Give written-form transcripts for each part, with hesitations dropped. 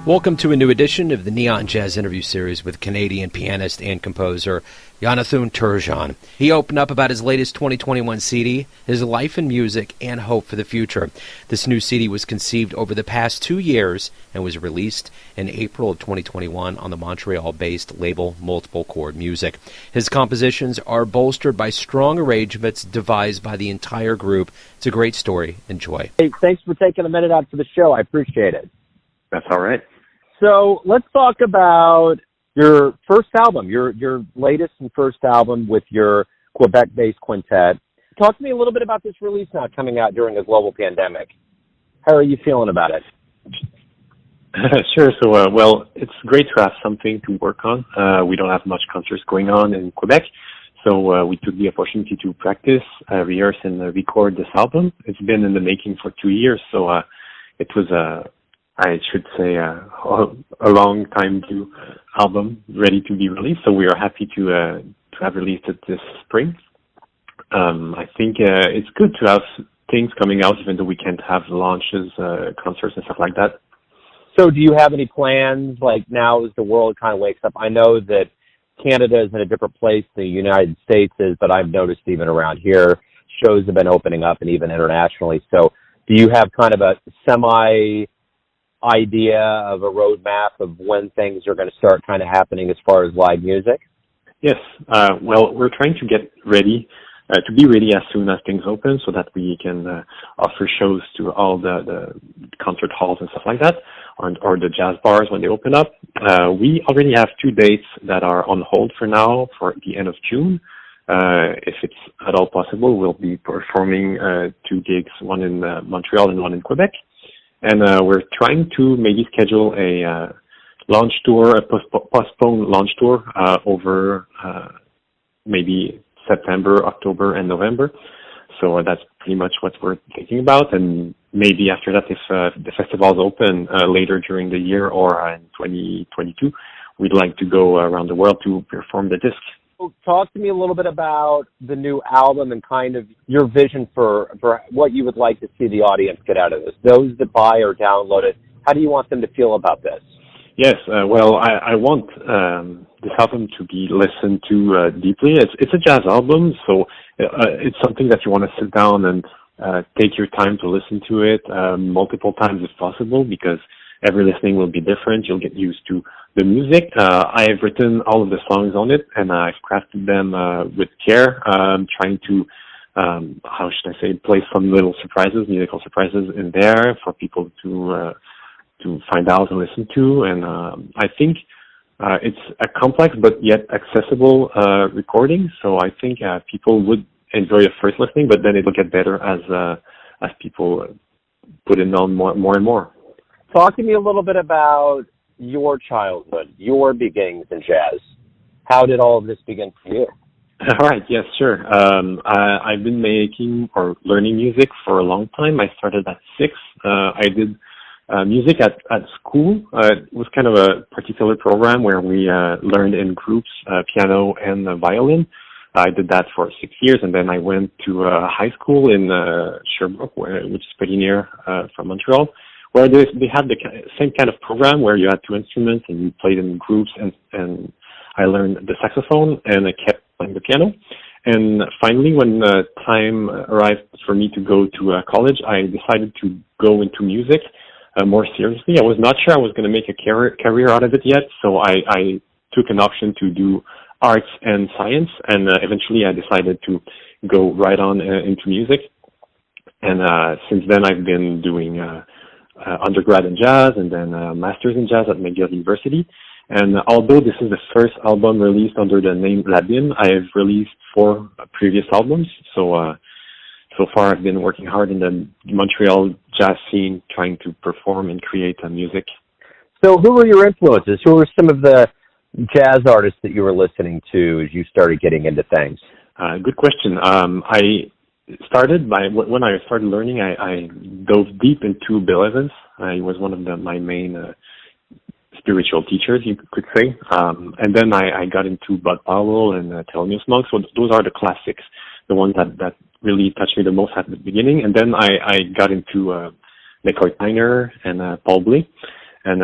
Welcome to a new edition of the Neon Jazz interview series with Canadian pianist and composer Jonathan Turgeon. He opened up about his latest 2021 CD, his life in music, and hope for the future. This new CD was conceived over the past 2 years and was released in April of 2021 on the Montreal-based label Multiple Chord Music. His compositions are bolstered by strong arrangements devised by the entire group. It's a great story. Enjoy. Hey, thanks for taking a minute out for the show. I appreciate it. That's all right. So let's talk about your first album, your latest and first album with your Quebec-based quintet. Talk to me a little bit about this release now coming out during a global pandemic. How are you feeling about it? Sure. So, well, it's great to have something to work on. We don't have much concerts going on in Quebec, so we took the opportunity to practice, rehearse, and record this album. It's been in the making for 2 years, so it was I should say, a long time due album ready to be released. So we are happy to have released it this spring. I think it's good to have things coming out, even though we can't have launches, concerts, and stuff like that. So do you have any plans, like now as the world kind of wakes up? I know that Canada is in a different place than the United States is, but I've noticed even around here, shows have been opening up and even internationally. So do you have kind of a idea of a roadmap of when things are going to start kind of happening as far as live music? Yes. Well, we're trying to get ready, to be ready as soon as things open so that we can offer shows to all the concert halls and stuff like that, or the jazz bars when they open up. We already have 2 dates that are on hold for now for the end of June. If it's at all possible, we'll be performing 2 gigs, one in Montreal and one in Quebec. And we're trying to maybe schedule a launch tour, a postponed launch tour over maybe September, October, and November. So that's pretty much what we're thinking about. And maybe after that, if the festival's open later during the year or in 2022, we'd like to go around the world to perform the disc. Talk to me a little bit about the new album and kind of your vision for what you would like to see the audience get out of this. Those that buy or download it, how do you want them to feel about this? Yes, well, I want this album to be listened to deeply. It's a jazz album, so it's something that you want to sit down and take your time to listen to it multiple times if possible, because every listening will be different. You'll get used to the music. I've written all of the songs on it, and I've crafted them with care, trying to, how should I say, place some little surprises, musical surprises in there for people to find out and listen to. And I think it's a complex but yet accessible recording. So I think people would enjoy a first listening, but then it will get better as people put it on more and more. Talk to me a little bit about your childhood, your beginnings in jazz. How did all of this begin for you? All right, yes, sure. I've been making or learning music for a long time. I started at 6. I did music at school. It was kind of a particular program where we learned in groups, piano and violin. I did that for 6 years, and then I went to high school in Sherbrooke, which is pretty near from Montreal, where they had the same kind of program where you had 2 instruments and you played in groups, and I learned the saxophone and I kept playing the piano. And finally, when time arrived for me to go to college, I decided to go into music more seriously. I was not sure I was going to make a career out of it yet, so I took an option to do arts and science, and eventually I decided to go right on into music. And since then, I've been doing undergrad in jazz and then master's in jazz at McGill University. And although this is the first album released under the name Labine, I've released 4 previous albums. So far I've been working hard in the Montreal jazz scene, trying to perform and create music. So who were your influences? Who were some of the jazz artists that you were listening to as you started getting into things? Good question. I started when I started learning, I dove deep into Bill Evans. He was one of my main spiritual teachers, you could say. And then I got into Bud Powell and Thelonious Monk. So those are the classics, the ones that really touched me the most at the beginning. And then I got into McCoy Tyner and Paul Bley. And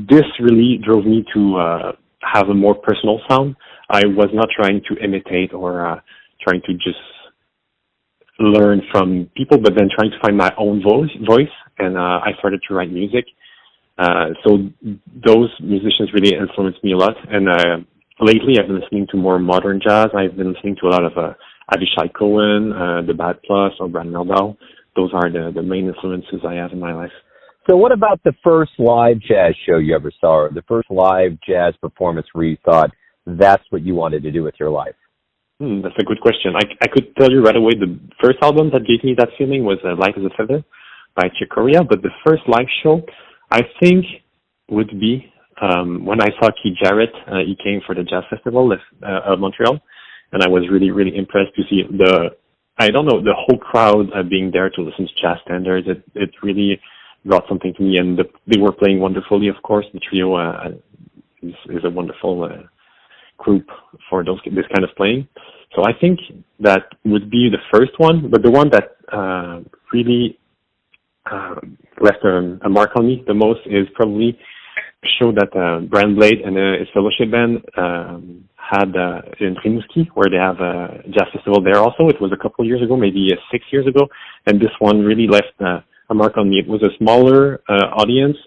this really drove me to have a more personal sound. I was not trying to imitate or trying to just learn from people, but then trying to find my own voice. And I started to write music. So those musicians really influenced me a lot. And lately, I've been listening to more modern jazz. I've been listening to a lot of Avishai Cohen, The Bad Plus, or Brad Mehldau. Those are the main influences I have in my life. So what about the first live jazz show you ever saw, or the first live jazz performance where you thought that's what you wanted to do with your life? That's a good question. I could tell you right away the first album that gave me that feeling was Light as a Feather by Chick Corea, but the first live show I think would be when I saw Keith Jarrett. He came for the Jazz Festival of Montreal, and I was really, really impressed to see the whole crowd being there to listen to jazz standards. It really brought something to me, and they were playing wonderfully, of course. The trio is a wonderful group for this kind of playing. So I think that would be the first one, but the one that really left a mark on me the most is probably a show that Brian Blade and his fellowship band had in Rimouski, where they have a jazz festival there also. It was a couple of years ago, maybe 6 years ago, and this one really left a mark on me. It was a smaller audience,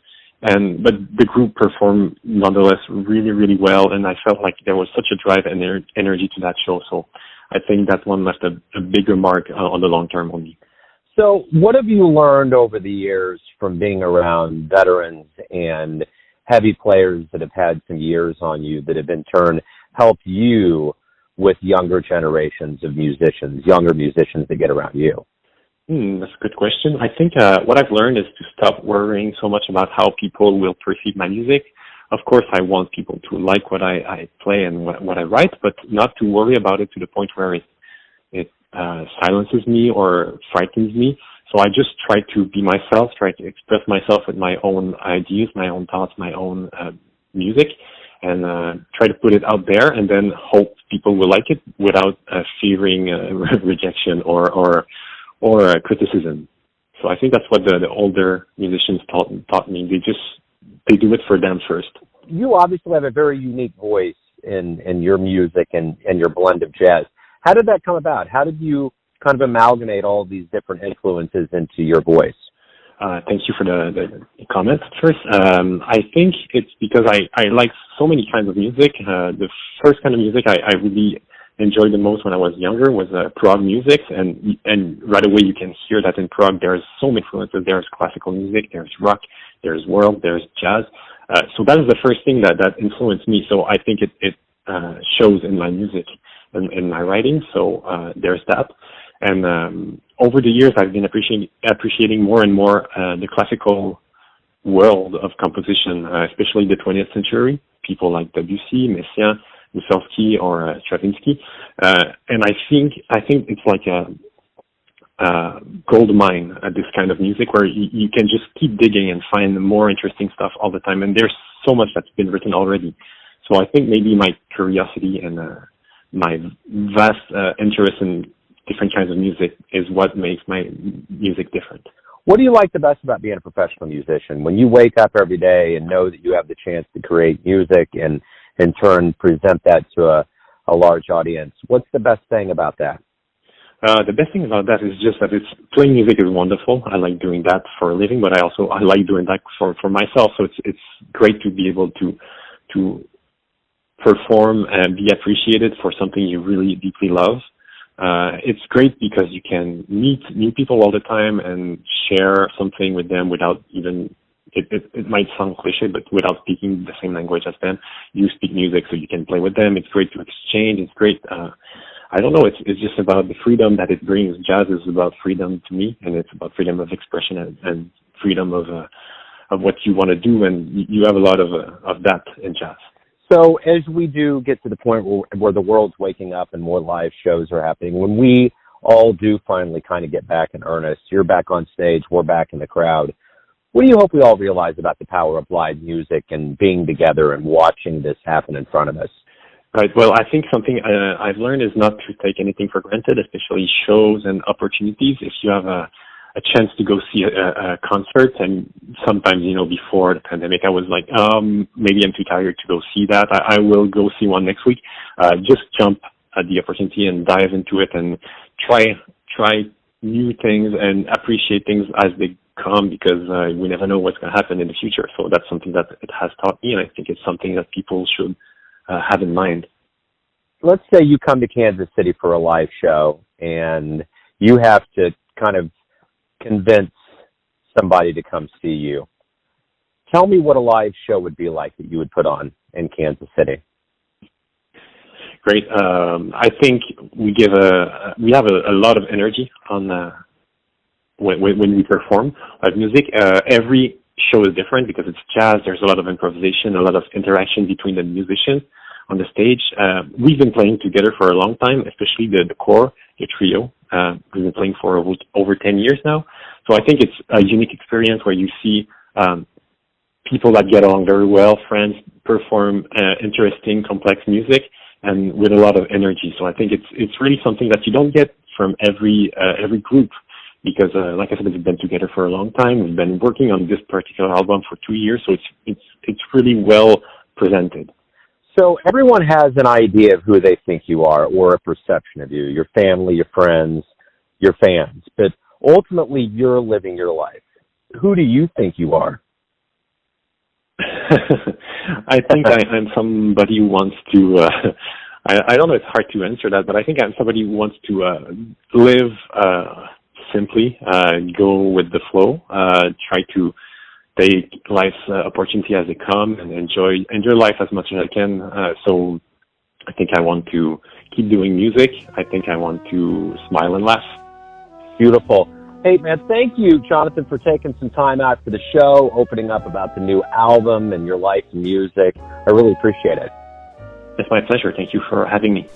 but the group performed nonetheless really, really well, and I felt like there was such a drive and energy to that show. So I think that one left a bigger mark on the long term on me. So what have you learned over the years from being around veterans and heavy players that have had some years on you that have in turn helped you with younger generations of musicians, younger musicians that get around you? That's a good question. I think what I've learned is to stop worrying so much about how people will perceive my music. Of course, I want people to like what I play and what I write, but not to worry about it to the point where it silences me or frightens me. So I just try to be myself, try to express myself with my own ideas, my own thoughts, my own music, and try to put it out there, and then hope people will like it without fearing rejection or criticism. So I think that's what the older musicians taught me. They do it for them first. You obviously have a very unique voice in your music and your blend of jazz. How did that come about? How did you kind of amalgamate all these different influences into your voice? Thank you for the comments first. I think it's because I like so many kinds of music. The first kind of music I really enjoyed the most when I was younger was prog music, and right away you can hear that in prog there's so many influences. There's classical music, there's rock, there's world, there's jazz. So that is the first thing that influenced me. So I think it shows in my music and in my writing. So there's that. And over the years, I've been appreciating more and more the classical world of composition, especially the 20th century. People like Debussy, Messiaen, Mussorgsky, or Stravinsky. And I think it's like a gold mine at this kind of music where you can just keep digging and find more interesting stuff all the time. And there's so much that's been written already. So I think maybe my curiosity and my vast interest in different kinds of music is what makes my music different. What do you like the best about being a professional musician? When you wake up every day and know that you have the chance to create music and in turn present that to a large audience, what's the best thing about that? The best thing about that is just that playing music is wonderful. I like doing that for a living, but I like doing that for myself. So it's great to be able to perform and be appreciated for something you really deeply love. It's great because you can meet new people all the time and share something with them without even, it might sound cliche, but without speaking the same language as them. You speak music so you can play with them. It's great to exchange. It's great. I don't know. It's just about the freedom that it brings. Jazz is about freedom to me, and it's about freedom of expression and freedom of what you want to do. And you have a lot of that in jazz. So as we do get to the point where the world's waking up and more live shows are happening, when we all do finally kind of get back in earnest, you're back on stage, we're back in the crowd, what do you hope we all realize about the power of live music and being together and watching this happen in front of us? Right. Well, I think something I've learned is not to take anything for granted, especially shows and opportunities. If you have a chance to go see a concert. And sometimes, before the pandemic, I was like, maybe I'm too tired to go see that. I will go see one next week. Just jump at the opportunity and dive into it and try new things and appreciate things as they come, because we never know what's going to happen in the future. So that's something that it has taught me, and I think it's something that people should have in mind. Let's say you come to Kansas City for a live show and you have to kind of convince somebody to come see you. Tell me what a live show would be like that you would put on in Kansas City. Great. I think we have a lot of energy on when we perform live music. Every show is different because it's jazz. There's a lot of improvisation, a lot of interaction between the musicians on the stage. We've been playing together for a long time, especially the core, the trio. We've been playing for over 10 years now. So I think it's a unique experience where you see people that get along very well, friends, perform interesting, complex music, and with a lot of energy. So I think it's really something that you don't get from every group, because like I said, we've been together for a long time. We've been working on this particular album for 2 years, so it's really well presented. So everyone has an idea of who they think you are, or a perception of you, your family, your friends, your fans, but ultimately you're living your life. Who do you think you are? I think I'm somebody who wants to, I don't know, it's hard to answer that, but I think I'm somebody who wants to live simply, go with the flow, try to take life's opportunity as they come and enjoy life as much as I can. So I think I want to keep doing music. I think I want to smile and laugh. Beautiful. Hey, man, thank you, Jonathan, for taking some time out for the show, opening up about the new album and your life and music. I really appreciate it. It's my pleasure. Thank you for having me.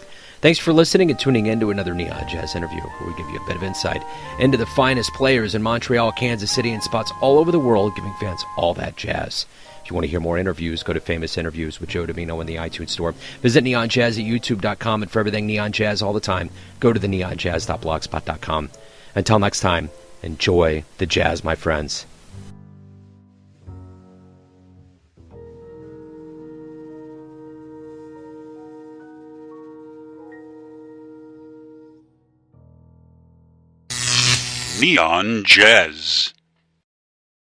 Thanks for listening and tuning in to another Neon Jazz interview, where we give you a bit of insight into the finest players in Montreal, Kansas City, and spots all over the world, giving fans all that jazz. If you want to hear more interviews, go to Famous Interviews with Joe Domino in the iTunes Store. Visit neonjazz at youtube.com, and for everything Neon Jazz all the time, go to the neonjazz.blogspot.com. Until next time, enjoy the jazz, my friends. Neon Jazz.